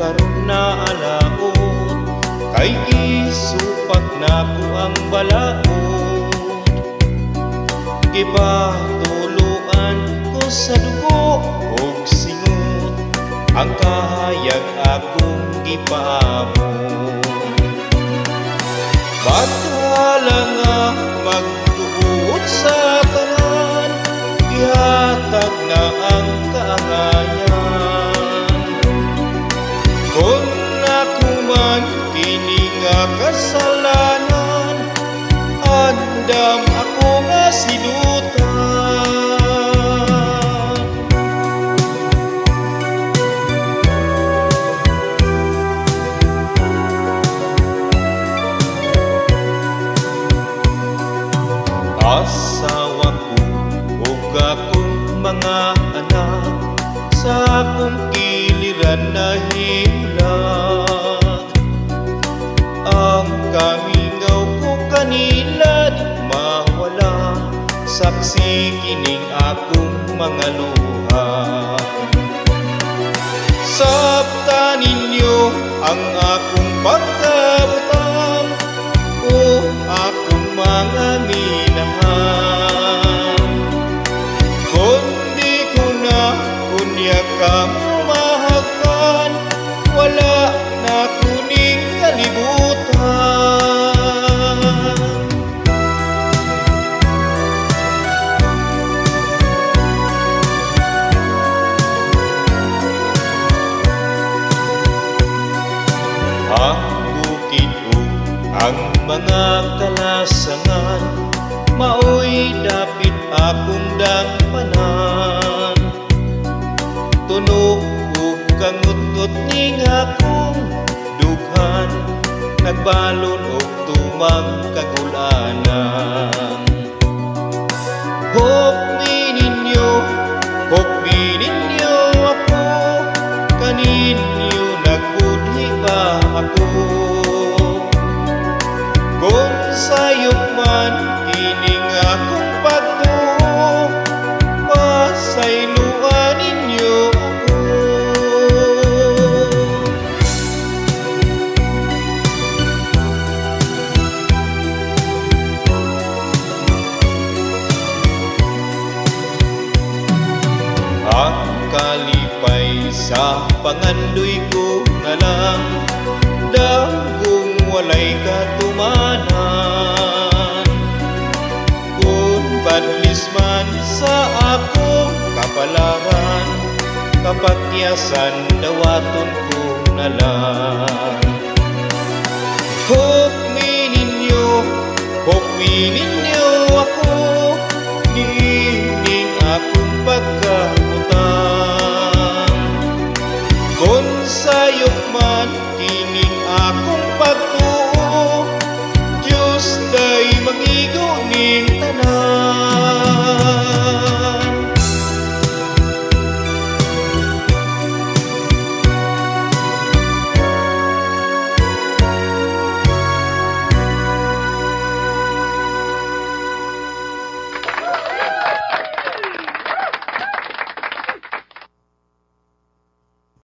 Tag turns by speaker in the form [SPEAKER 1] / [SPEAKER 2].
[SPEAKER 1] karon na alaot, kay gisupak na ko ang balaod. Gipatuluan ko sa dugo ug singot, ang kahayag akong gipaamon. Batala nga magtubuot sa tanan, ihatag na ang kaangayan. Kung nakuman kini nga kasalanan, andam ako nga sidutan. Asawa ko ug akong mga anak, sa akong giliran na hilag. Ang kamingaw ko kanila di mawala, saksi kining akong mga luha. Sabta ninyo ang akong pagkabutang, o akong mga minahal. Kundi ko na unya ka mahagkan, wala na kuning kalibutan. Ang bukid ug ang mga kalasangan, maoy dapit akong dangpanan. Tunog ug kangut-ngut ning akong dughan, nagbalon og tumang kagulanan. Hukmi ninyo ako, kaninyo nagbudhi ba ako? Kung sayop man kining akong pagtuo, pasayloan ninyo ako. Ang kalipay sa pangandoy ko na lang, dagong walay katumanan. Kung badlis man sa akong kapalaran, kapakyasan dawaton ko na lang. Hukmi ninyo ako, niining akong pagkabutang. Kung sayop man kining akong pagtuo,